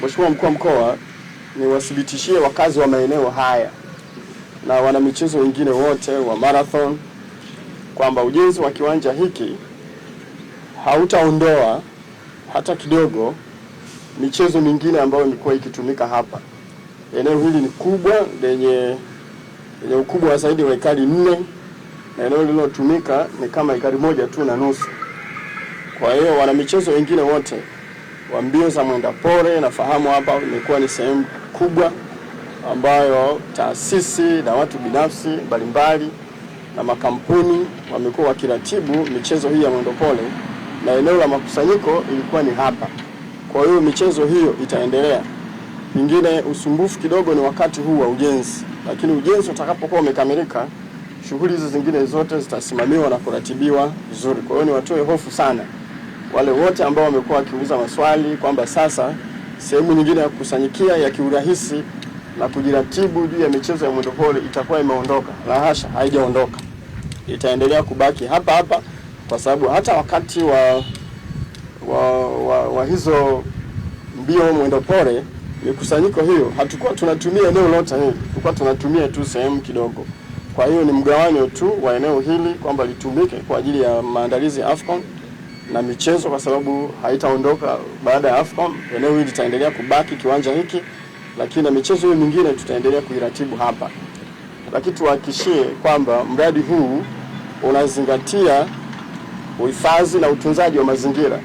Mheshimiwa Mkuu wa Mkoa, niwathibitishie wakazi wa maeneo haya na wanamichezo wengine wote wa marathon kwamba ujenzi wa kiwanja hiki hautaondoa hata kidogo michezo mingine ambayo imekuwa ikitumika hapa. Eneo hili ni kubwa lenye ukubwa wa zaidi wa ekari 4 na eneo lililotumika ni kama ekari 1.5. Kwa hiyo wanamichezo wengine wote wa mbio za mwenda pole, nafahamu hapa imekuwa ni sehemu kubwa ambayo taasisi na watu binafsi mbalimbali na makampuni wamekuwa wakiratibu michezo hii ya mwendo pole, na eneo la makusanyiko ilikuwa ni hapa. Kwa hiyo michezo hiyo itaendelea. Pengine usumbufu kidogo ni wakati huu wa ujenzi, lakini ujenzi utakapokuwa umekamilika, shughuli hizo zingine zote zitasimamiwa na kuratibiwa vizuri. Kwa hiyo ni watoe hofu sana wale wote ambao wamekuwa wakiuliza maswali kwamba sasa sehemu nyingine ya kukusanyikia ya kiurahisi na kujiratibu juu ya michezo ya mwendo pole itakuwa imeondoka. La hasha, haijaondoka. Itaendelea kubaki hapa hapa, kwa sababu hata wakati wa hizo mbio mwendo pole, mikusanyiko hiyo hatukuwa tunatumia eneo lote hili, tulikuwa tunatumia tu sehemu kidogo. Kwa hiyo ni mgawanyo tu wa eneo hili kwamba litumike kwa ajili ya maandalizi ya AFCON na michezo, kwa sababu haitaondoka baada ya AFCON. Eneo hili litaendelea kubaki kiwanja hiki, lakini na michezo hiyo mingine tutaendelea kuiratibu hapa. Lakini tuhakikishie kwamba mradi huu unazingatia uhifadhi na utunzaji wa mazingira.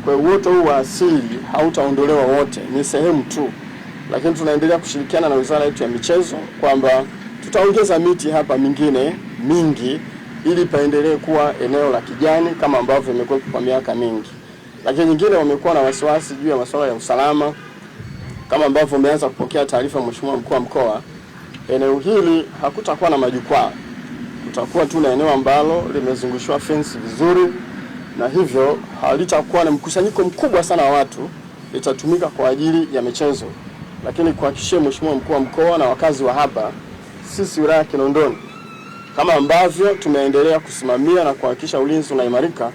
Kwa hiyo uoto huu wa asili hautaondolewa wote, ni sehemu tu. Lakini tunaendelea kushirikiana na wizara yetu ya michezo kwamba tutaongeza miti hapa mingine mingi ili paendelee kuwa eneo la kijani kama ambavyo imekuwa kwa miaka mingi. Lakini nyingine wamekuwa na wasiwasi juu ya masuala ya usalama, kama ambavyo umeanza kupokea taarifa Mheshimiwa Mkuu wa Mkoa. Eneo hili hakutakuwa na majukwaa, kutakuwa tu na eneo ambalo limezungushwa fence vizuri, na hivyo halitakuwa na mkusanyiko mkubwa sana wa watu, litatumika kwa ajili ya michezo. Lakini kuhakikishia Mheshimiwa Mkuu wa Mkoa na wakazi wa hapa, sisi wilaya ya Kinondoni kama ambavyo tumeendelea kusimamia na kuhakikisha ulinzi unaimarika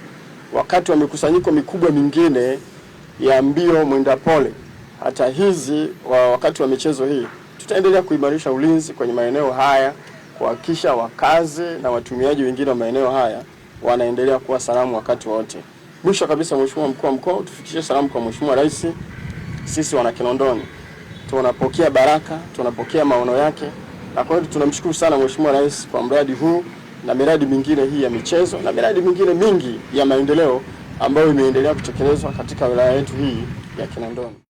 wakati wa mikusanyiko mikubwa mingine ya mbio mwenda pole, hata hizi wakati wa michezo hii tutaendelea kuimarisha ulinzi kwenye maeneo haya, kuhakikisha wakazi na watumiaji wengine wa maeneo haya wanaendelea kuwa salama wakati wote. Mwisho kabisa, Mheshimiwa Mkuu wa Mkoa, tufikishie salamu kwa Mheshimiwa Rais. Sisi wana Kinondoni tunapokea baraka, tunapokea maono yake, na kwa hiyo tunamshukuru sana Mheshimiwa Rais kwa mradi huu na miradi mingine hii ya michezo na miradi mingine mingi ya maendeleo ambayo imeendelea kutekelezwa katika wilaya yetu hii ya Kinondoni.